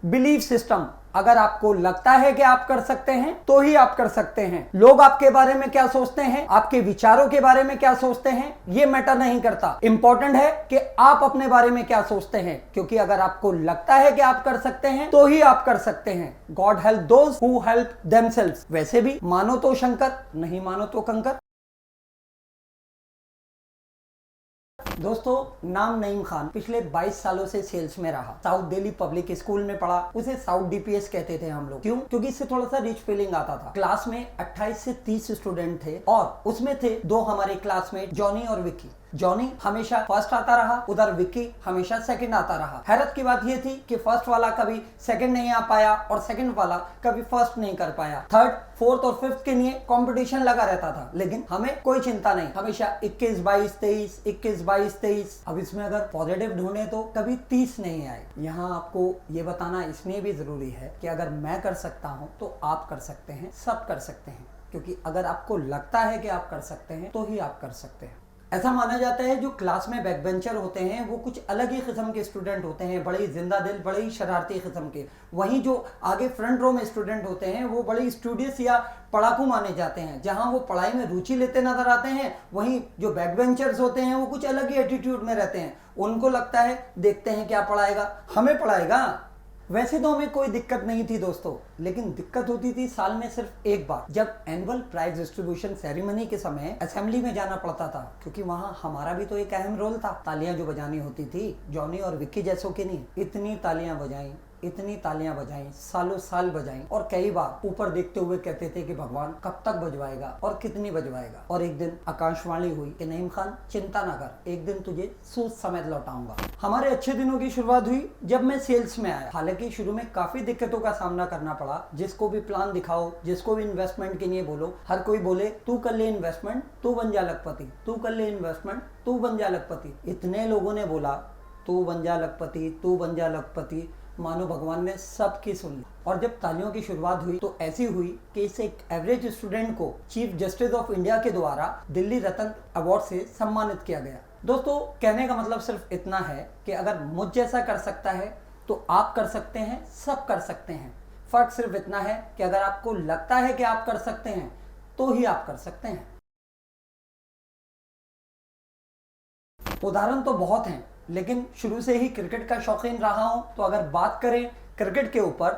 Belief system, अगर आपको लगता है कि आप कर सकते हैं तो ही आप कर सकते हैं। लोग आपके बारे में क्या सोचते हैं, आपके विचारों के बारे में क्या सोचते हैं, ये मैटर नहीं करता। इंपॉर्टेंट है कि आप अपने बारे में क्या सोचते हैं, क्योंकि अगर आपको लगता है कि आप कर सकते हैं तो ही आप कर सकते हैं। God help those who help themselves. वैसे भी मानो तो शंकर, नहीं मानो तो कंकर। दोस्तों, नाम नईम खान पिछले 22 सालों से सेल्स में रहा। साउथ दिल्ली पब्लिक स्कूल में पढ़ा। उसे साउथ डीपीएस कहते थे हम लोग। क्यों? क्योंकि इससे थोड़ा सा रिच फीलिंग आता था। क्लास में 28 से 30 स्टूडेंट थे और उसमें थे 2 हमारे क्लासमेट, जॉनी और विक्की। जॉनी हमेशा फर्स्ट आता रहा, उधर विक्की हमेशा सेकंड आता रहा। हैरत की बात यह थी कि फर्स्ट वाला कभी सेकंड नहीं आ पाया और सेकंड वाला कभी फर्स्ट नहीं कर पाया। थर्ड, फोर्थ और फिफ्थ के लिए कंपटीशन लगा रहता था, लेकिन हमें कोई चिंता नहीं। हमेशा 21-22-23, 21-22-23। अब इसमें अगर पॉजिटिव ढूंढे तो कभी 30 नहीं आए। यहाँ आपको ये बताना इसमें भी जरूरी है कि अगर मैं कर सकता हूँ तो आप कर सकते हैं, सब कर सकते हैं। क्योंकि अगर आपको लगता है कि आप कर सकते हैं तो ही आप कर सकते हैं। ऐसा माना जाता है जो क्लास में बैक बेंचर होते हैं वो कुछ अलग ही किस्म के स्टूडेंट होते हैं, बड़े ही जिंदा दिल, बड़े ही शरारती किस्म के। वहीं जो आगे फ्रंट रो में स्टूडेंट होते हैं वो बड़े स्टूडियस या पढ़ाकू माने जाते हैं। जहां वो पढ़ाई में रुचि लेते नजर आते हैं, वहीं जो बैक बेंचर्स होते हैं वो कुछ अलग ही एटीट्यूड में रहते हैं। उनको लगता है देखते हैं क्या पढ़ाएगा, हमें पढ़ाएगा। वैसे तो हमें कोई दिक्कत नहीं थी दोस्तों, लेकिन दिक्कत होती थी साल में सिर्फ एक बार, जब एनुअल प्राइज डिस्ट्रीब्यूशन सेरेमनी के समय असेंबली में जाना पड़ता था। क्योंकि वहां हमारा भी तो एक अहम रोल था। तालियां जो बजानी होती थी, जॉनी और विक्की जैसों की नहीं, इतनी तालियां बजाई, इतनी तालियां बजाई, सालों साल बजाई। और कई बार ऊपर देखते हुए कहते थे कि भगवान कब तक बजवाएगा और कितनी बजवाएगा। और एक दिन आकाशवाणी हुई कि नईम खान चिंता ना कर, एक दिन तुझे सूद समेत लौटाऊंगा। हमारे अच्छे दिनों की शुरुआत हुई जब मैं सेल्स में आया। हालांकि शुरू में काफी दिक्कतों का सामना करना पड़ा। जिसको भी प्लान दिखाओ, जिसको भी इन्वेस्टमेंट के लिए बोलो, हर कोई बोले तू कर ले इन्वेस्टमेंट, तू बन जा लखपति, तू कर ले इन्वेस्टमेंट, तू बन जा लखपति। इतने लोगों ने बोला तू बन जा लखपति, तू बन जा लखपति, मानो भगवान ने सबकी सुन ली। और जब तालियों की शुरुआत हुई तो ऐसी हुई कि इस एक एवरेज स्टूडेंट को चीफ जस्टिस ऑफ इंडिया के द्वारा दिल्ली रत्न अवार्ड से सम्मानित किया गया। दोस्तों, कहने का मतलब सिर्फ इतना है कि अगर मुझ जैसा कर सकता है तो आप कर सकते हैं, सब कर सकते हैं। फर्क सिर्फ इतना है कि अगर आपको लगता है कि आप कर सकते हैं तो ही आप कर सकते हैं। उदाहरण तो बहुत हैं, लेकिन शुरू से ही क्रिकेट का शौकीन रहा हूं, तो अगर बात करें क्रिकेट के ऊपर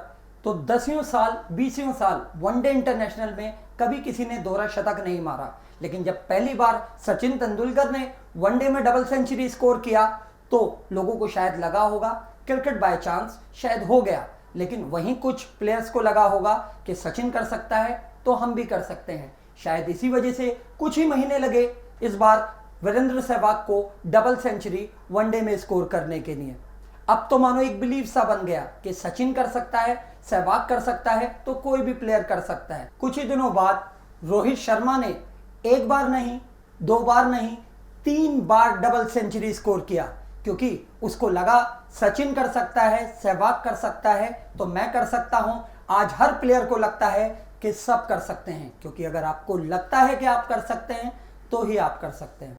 तो 10 साल 20 साल वनडे इंटरनेशनल में कभी किसी ने दोहरा शतक नहीं मारा। लेकिन जब पहली बार सचिन तेंदुलकर ने वनडे में डबल सेंचुरी स्कोर किया तो लोगों को शायद लगा होगा क्रिकेट बाय चांस शायद हो गया। लेकिन वहीं कुछ प्लेयर्स को लगा होगा कि सचिन कर सकता है तो हम भी कर सकते हैं। शायद इसी वजह से कुछ ही महीने लगे इस बार वीरेंद्र सहवाग को डबल सेंचुरी वनडे में स्कोर करने के लिए। अब तो मानो एक बिलीव सा बन गया कि सचिन कर सकता है, सहवाग कर सकता है तो कोई भी प्लेयर कर सकता है। कुछ ही दिनों बाद रोहित शर्मा ने एक बार नहीं, 2 बार नहीं, 3 बार डबल सेंचुरी स्कोर किया, क्योंकि उसको लगा सचिन कर सकता है, सहवाग कर सकता है तो मैं कर सकता हूं। आज हर प्लेयर को लगता है कि सब कर सकते हैं, क्योंकि अगर आपको लगता है कि आप कर सकते हैं तो ही आप कर सकते हैं।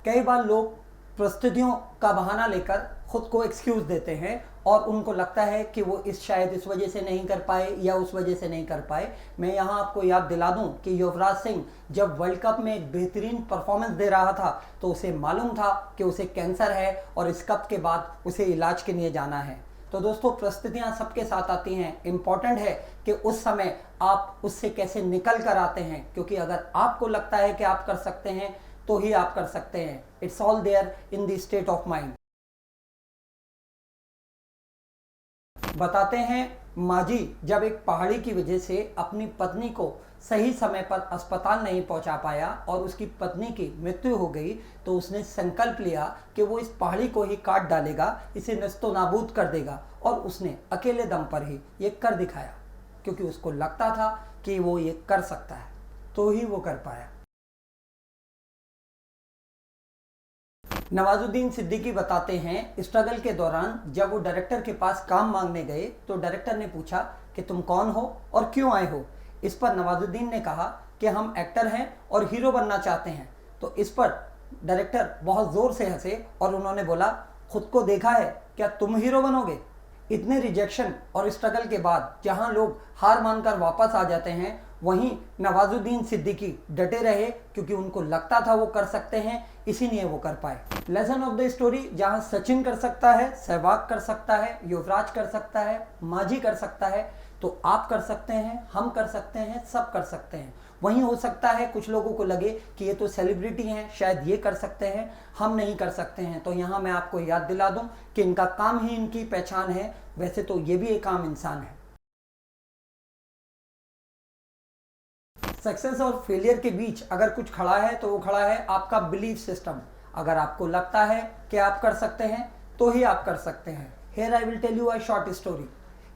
कई बार लोग परिस्थितियों का बहाना लेकर खुद को एक्सक्यूज देते हैं और उनको लगता है कि वो शायद इस वजह से नहीं कर पाए या उस वजह से नहीं कर पाए। मैं यहाँ आपको याद दिला दूं कि युवराज सिंह जब वर्ल्ड कप में एक बेहतरीन परफॉर्मेंस दे रहा था तो उसे मालूम था कि उसे कैंसर है और इस कप के बाद उसे इलाज के लिए जाना है। तो दोस्तों, परिस्थितियां सबके साथ आती हैं। इम्पॉर्टेंट है कि उस समय आप उससे कैसे निकल कर आते हैं, क्योंकि अगर आपको लगता है कि आप कर सकते हैं तो ही आप कर सकते हैं। It's all there in the state of mind. बताते हैं माजी जब एक पहाड़ी की वजह से अपनी पत्नी को सही समय पर अस्पताल नहीं पहुंचा पाया और उसकी पत्नी की मृत्यु हो गई, तो उसने संकल्प लिया कि वो इस पहाड़ी को ही काट डालेगा, इसे नस्तो नाबूद कर देगा। और उसने अकेले दम पर ही ये कर दिखाया, क्योंकि उसको लगता था कि वो ये कर सकता है, तो ही वो कर पाया। नवाजुद्दीन सिद्दीकी बताते हैं स्ट्रगल के दौरान जब वो डायरेक्टर के पास काम मांगने गए तो डायरेक्टर ने पूछा कि तुम कौन हो और क्यों आए हो। इस पर नवाजुद्दीन ने कहा कि हम एक्टर हैं और हीरो बनना चाहते हैं। तो इस पर डायरेक्टर बहुत ज़ोर से हंसे और उन्होंने बोला खुद को देखा है, क्या तुम हीरो बनोगे? इतने रिजेक्शन और स्ट्रगल के बाद जहां लोग हार मानकर वापस आ जाते हैं, वहीं नवाजुद्दीन सिद्दीकी डटे रहे क्योंकि उनको लगता था वो कर सकते हैं, इसीलिए वो कर पाए। लेसन ऑफ द स्टोरी, जहां सचिन कर सकता है, सहवाग कर सकता है, युवराज कर सकता है, माझी कर सकता है, तो आप कर सकते हैं, हम कर सकते हैं, सब कर सकते हैं। वहीं हो सकता है कुछ लोगों को लगे कि ये तो सेलिब्रिटी हैं, शायद ये कर सकते हैं, हम नहीं कर सकते हैं। तो यहाँ मैं आपको याद दिला दूं कि इनका काम ही इनकी पहचान है, वैसे तो ये भी एक आम इंसान है। सक्सेस और फेलियर के बीच अगर कुछ खड़ा है तो वो खड़ा है आपका बिलीफ सिस्टम। अगर आपको लगता है कि आप कर सकते हैं तो ही आप कर सकते हैं। Here I will tell you a short story.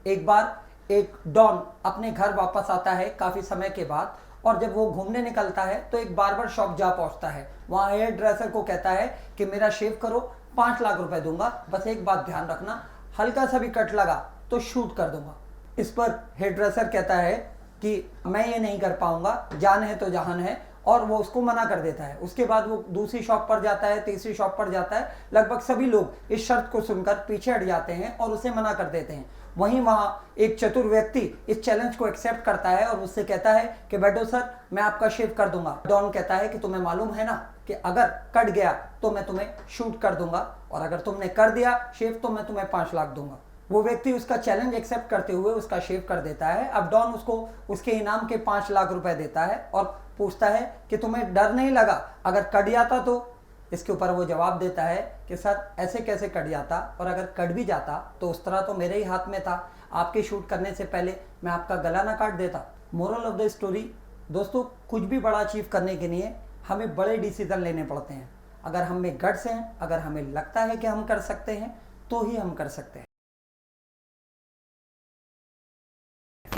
एक बार एक डॉन अपने घर वापस आता है काफ़ी समय के बाद, और जब वो घूमने निकलता है तो एक बार्बर शॉप जा पहुंचता है। वहाँ हेयर ड्रेसर को कहता है कि मेरा शेव करो, 5 लाख रुपए दूंगा, बस एक बात ध्यान रखना, हल्का सा भी कट लगा तो शूट कर दूंगा। इस पर हेयर ड्रेसर कहता है कि मैं ये नहीं कर पाऊंगा, जान है तो जहान है, और वो उसको मना कर देता है। उसके बाद वो दूसरी शॉप पर जाता है, तीसरी शॉप पर जाता है, लगभग सभी लोग इस शर्त को सुनकर पीछे हट जाते हैं और उसे मना कर देते हैं। वहीं वहां एक चतुर व्यक्ति इस चैलेंज को एक्सेप्ट करता है और उससे कहता है कि बैठो सर, मैं आपका शेव कर दूंगा। डॉन कहता है कि तुम्हें मालूम है ना कि अगर कट गया तो मैं तुम्हें शूट कर दूंगा, और अगर तुमने कर दिया शेव तो मैं तुम्हें 5 लाख दूंगा। वो व्यक्ति उसका चैलेंज एक्सेप्ट करते हुए उसका शेव कर देता है। अब डॉन उसको उसके इनाम के 5 लाख रुपए देता है और पूछता है कि तुम्हें डर नहीं लगा अगर कट जाता तो? इसके ऊपर वो जवाब देता है कि सर ऐसे कैसे कट जाता, और अगर कट भी जाता तो उस तरह तो मेरे ही हाथ में था, आपके शूट करने से पहले मैं आपका गला ना काट देता। मोरल ऑफ द स्टोरी दोस्तों, कुछ भी बड़ा अचीव करने के लिए हमें बड़े डिसीजन लेने पड़ते हैं। अगर हम में गट्स हैं, अगर हमें लगता है कि हम कर सकते हैं तो ही हम कर सकते हैं।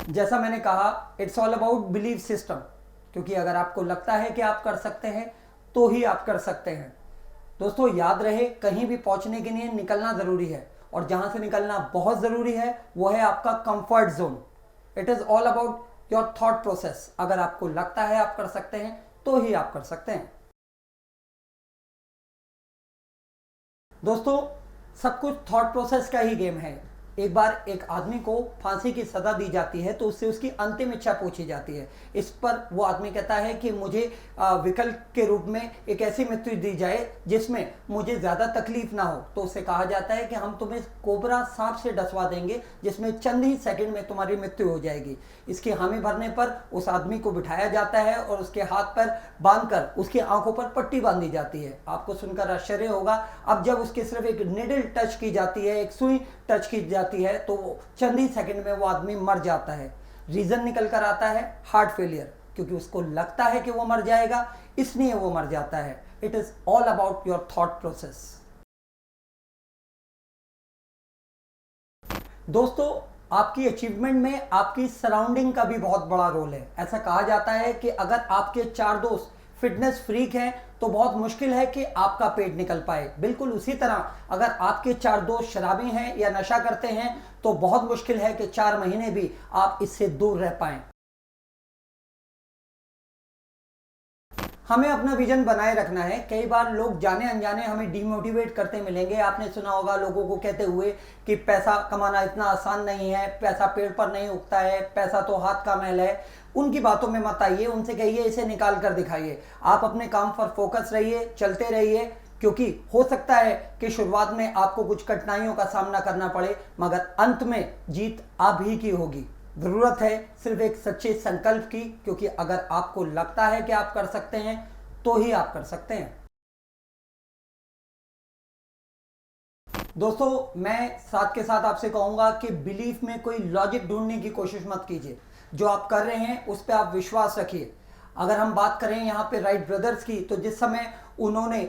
जैसा मैंने कहा, it's all about belief system, क्योंकि अगर आपको लगता है कि आप कर सकते हैं तो ही आप कर सकते हैं। दोस्तों याद रहे, कहीं भी पहुंचने के लिए निकलना जरूरी है, और जहां से निकलना बहुत जरूरी है वो है आपका comfort zone. It is all about your thought process. अगर आपको लगता है आप कर सकते हैं तो ही आप कर सकते हैं। दोस्तों सब कुछ थॉट प्रोसेस का ही गेम है। एक बार एक आदमी को फांसी की सजा दी जाती है तो उससे उसकी अंतिम इच्छा पूछी जाती है। इस पर वो आदमी कहता है कि मुझे विकल्प के रूप में एक ऐसी मृत्यु दी जाए जिसमें मुझे ज़्यादा तकलीफ ना हो। तो उससे कहा जाता है कि हम तुम्हें कोबरा सांप से डसवा देंगे जिसमें चंद ही सेकंड में तुम्हारी मृत्यु हो जाएगी। इसकी हामी भरने पर उस आदमी को बिठाया जाता है और उसके हाथ पर बांधकर उसकी आंखों पर पट्टी बांधी जाती है। आपको सुनकर आश्चर्य होगा, अब जब उसके सिर्फ एक निडल टच की जाती है, एक सुई टच की जाती है, तो चंद ही सेकंड में वो आदमी मर जाता है। रीजन निकल कर आता है हार्ट फेलियर, क्योंकि उसको लगता है कि वो मर जाएगा, इसलिए वो मर जाता है। It is all about your thought process. दोस्तों आपकी अचीवमेंट में आपकी सराउंडिंग का भी बहुत बड़ा रोल है। ऐसा कहा जाता है कि अगर आपके 4 दोस्त फिटनेस फ्रीक हैं तो बहुत मुश्किल है कि आपका पेट निकल पाए। बिल्कुल उसी तरह अगर आपके 4 दोस्त शराबी हैं या नशा करते हैं तो बहुत मुश्किल है कि 4 महीने भी आप इससे दूर रह पाएं। हमें अपना विजन बनाए रखना है। कई बार लोग जाने अनजाने हमें डिमोटिवेट करते मिलेंगे। आपने सुना होगा लोगों को कहते हुए कि पैसा कमाना इतना आसान नहीं है, पैसा पेड़ पर नहीं उगता है, पैसा तो हाथ का मैल है। उनकी बातों में मत आइए, उनसे कहिए इसे निकाल कर दिखाइए। आप अपने काम पर फोकस रहिए, चलते रहिए, क्योंकि हो सकता है कि शुरुआत में आपको कुछ कठिनाइयों का सामना करना पड़े, मगर अंत में जीत आप ही की होगी। जरूरत है सिर्फ एक सच्चे संकल्प की, क्योंकि अगर आपको लगता है कि आप कर सकते हैं तो ही आप कर सकते हैं। दोस्तों मैं साथ के साथ आपसे कहूंगा कि बिलीफ में कोई लॉजिक ढूंढने की कोशिश मत कीजिए। जो आप कर रहे हैं उस पर आप विश्वास रखिए। अगर हम बात करें यहाँ पे राइट ब्रदर्स की, तो जिस समय उन्होंने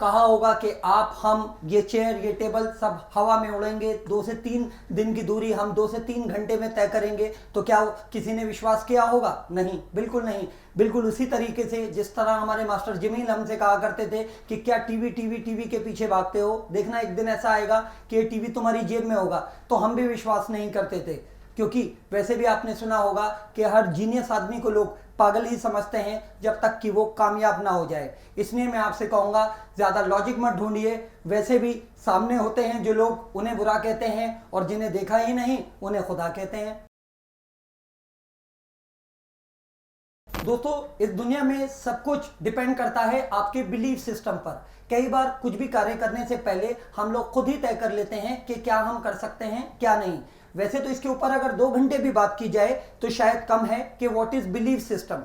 कहा होगा कि आप, हम, ये चेयर, ये टेबल सब हवा में उड़ेंगे, 2 से 3 दिन की दूरी हम 2 से 3 घंटे में तय करेंगे, तो क्या किसी ने विश्वास किया होगा? नहीं, बिल्कुल नहीं। बिल्कुल उसी तरीके से जिस तरह हमारे मास्टर जमील हमसे कहा करते थे कि क्या टीवी के पीछे भागते हो, देखना एक दिन ऐसा आएगा कि ये टीवी तुम्हारी जेब में होगा, तो हम भी विश्वास नहीं करते थे। क्योंकि वैसे भी आपने सुना होगा कि हर जीनियस आदमी को लोग पागल ही समझते हैं जब तक कि वो कामयाब ना हो जाए। इसलिए मैं आपसे कहूँगा ज़्यादा लॉजिक मत ढूंढिए। वैसे भी सामने होते हैं जो लोग उन्हें बुरा कहते हैं और जिन्हें देखा ही नहीं उन्हें खुदा कहते हैं। दोस्तों, इस दुनिया में सब कुछ डिपेंड करता है आपके बिलीफ सिस्टम पर। कई बार कुछ भी कार्य करने से पहले हम लोग खुद ही तय कर लेते हैं कि क्या हम कर सकते हैं क्या नहीं। वैसे तो इसके ऊपर अगर 2 घंटे भी बात की जाए तो शायद कम है कि व्हाट इज बिलीफ सिस्टम।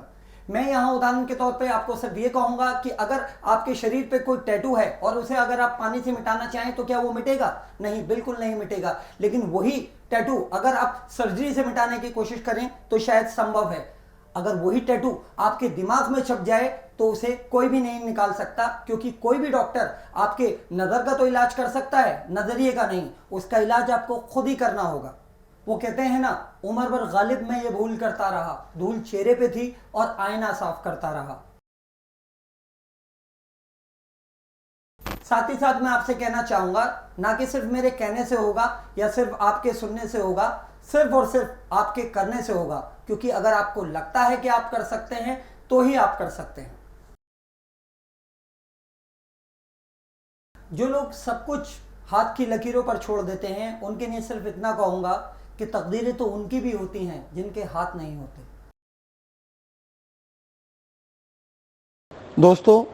मैं यहाँ उदाहरण के तौर पे आपको सिर्फ ये कहूंगा कि अगर आपके शरीर पे कोई टैटू है और उसे अगर आप पानी से मिटाना चाहें तो क्या वो मिटेगा? नहीं, बिल्कुल नहीं मिटेगा। लेकिन वही टैटू अगर आप सर्जरी से मिटाने की कोशिश करें तो शायद संभव है। अगर वही टैटू आपके दिमाग में छप जाए तो उसे कोई भी नहीं निकाल सकता, क्योंकि कोई भी डॉक्टर आपके नज़र का तो इलाज कर सकता है, नजरिए का नहीं। उसका इलाज आपको खुद ही करना होगा। वो कहते हैं ना, उम्र भर गालिब मैं ये भूल करता रहा, धूल चेहरे पे थी और आईना साफ करता रहा। साथ ही साथ मैं आपसे कहना चाहूंगा, ना कि सिर्फ मेरे कहने से होगा या सिर्फ आपके सुनने से होगा, सिर्फ और सिर्फ आपके करने से होगा। क्योंकि अगर आपको लगता है कि आप कर सकते हैं तो ही आप कर सकते हैं। जो लोग सब कुछ हाथ की लकीरों पर छोड़ देते हैं उनके लिए सिर्फ इतना कहूंगा कि तकदीरें तो उनकी भी होती हैं जिनके हाथ नहीं होते। दोस्तों,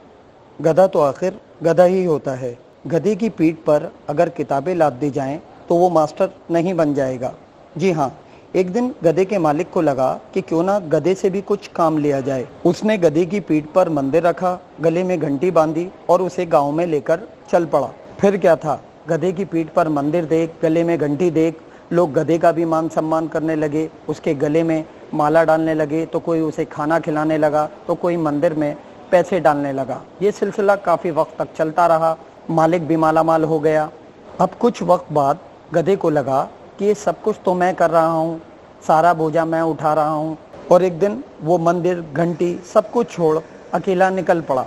गधा तो आखिर गधा ही होता है। गधे की पीठ पर अगर किताबें लाद दी जाएं तो वो मास्टर नहीं बन जाएगा। जी हाँ, एक दिन गधे के मालिक को लगा कि क्यों ना गधे से भी कुछ काम लिया जाए। उसने गधे की पीठ पर मंदिर रखा, गले में घंटी बांधी और उसे गांव में लेकर चल पड़ा। फिर क्या था, गधे की पीठ पर मंदिर देख, गले में घंटी देख, लोग गधे का भी मान सम्मान करने लगे। उसके गले में माला डालने लगे, तो कोई उसे खाना खिलाने लगा, तो कोई मंदिर में पैसे डालने लगा। ये सिलसिला काफ़ी वक्त तक चलता रहा। मालिक भी मालामाल हो गया। अब कुछ वक्त बाद गधे को लगा कि ये सब कुछ तो मैं कर रहा हूँ, सारा बोझा मैं उठा रहा हूँ। और एक दिन वो मंदिर, घंटी सब कुछ छोड़ अकेला निकल पड़ा।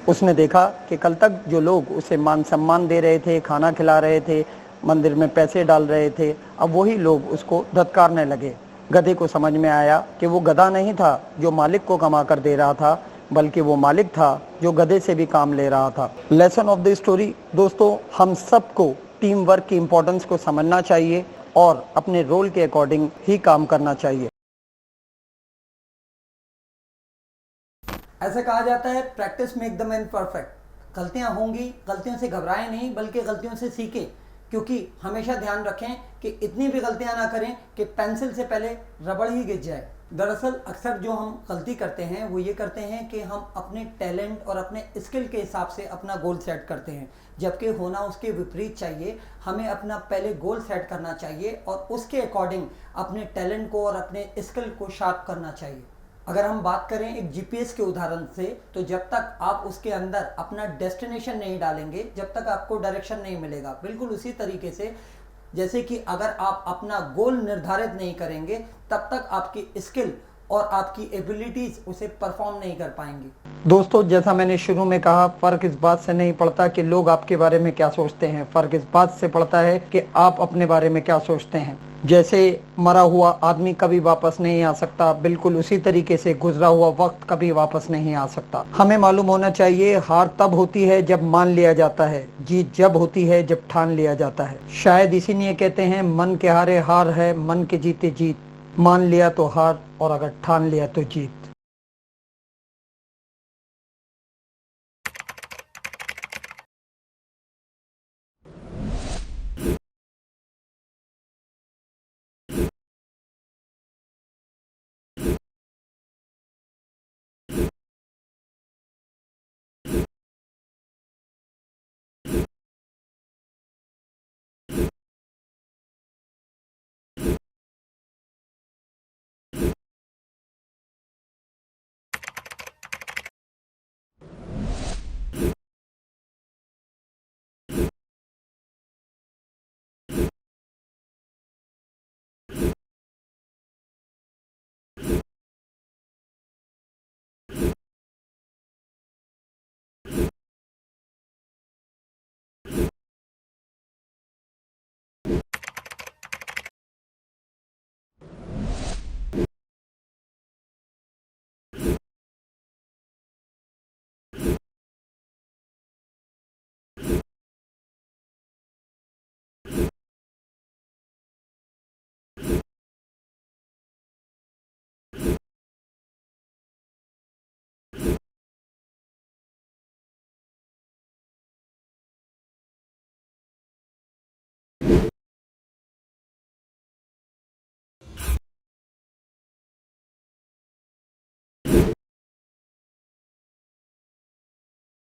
उसने देखा कि कल तक जो लोग उसे मान सम्मान दे रहे थे, खाना खिला रहे थे, मंदिर में पैसे डाल रहे थे, अब वही लोग उसको धत्कारने लगे। गधे को समझ में आया कि वो गधा नहीं था जो मालिक को कमा कर दे रहा था, बल्कि वो मालिक था जो गधे से भी काम ले रहा था। लेसन ऑफ द स्टोरी, दोस्तों, हम सबको टीम वर्क की इंपॉर्टेंस को समझना चाहिए और अपने रोल के अकॉर्डिंग ही काम करना चाहिए। ऐसा कहा जाता है, practice make the man perfect. गलतियां होंगी, गलतियों से घबराएं नहीं बल्कि गलतियों से सीखें। क्योंकि हमेशा ध्यान रखें कि इतनी भी गलतियां ना करें कि पेंसिल से पहले रबड़ ही गिर जाए। दरअसल अक्सर जो हम गलती करते हैं वो ये करते हैं कि हम अपने टैलेंट और अपने स्किल के हिसाब से अपना गोल सेट करते हैं, जबकि होना उसके विपरीत चाहिए। हमें अपना पहले गोल सेट करना चाहिए और उसके अकॉर्डिंग अपने टैलेंट को और अपने स्किल को शार्प करना चाहिए। अगर हम बात करें एक जीपीएस के उदाहरण से, तो जब तक आप उसके अंदर अपना डेस्टिनेशन नहीं डालेंगे, जब तक आपको डायरेक्शन नहीं मिलेगा। बिल्कुल उसी तरीके से जैसे कि अगर आप अपना गोल निर्धारित नहीं करेंगे तब तक आपकी स्किल और आपकी एबिलिटीज उसे परफॉर्म नहीं कर पाएंगी। दोस्तों, जैसा मैंने शुरू में कहा, फर्क इस बात से नहीं पड़ता कि लोग आपके बारे में क्या सोचते हैं, फर्क इस बात से पड़ता है कि आप अपने बारे में क्या सोचते हैं। जैसे मरा हुआ आदमी कभी वापस नहीं आ सकता, बिल्कुल उसी तरीके से गुजरा हुआ वक्त कभी वापस नहीं आ सकता। हमें मालूम होना चाहिए, हार तब होती है जब मान लिया जाता है, जीत जब होती है जब ठान लिया जाता है। शायद इसीलिए कहते हैं, मन के हारे हार है, मन के जीते जीत। मान लिया तो हार और अगर ठान लिया तो जीत।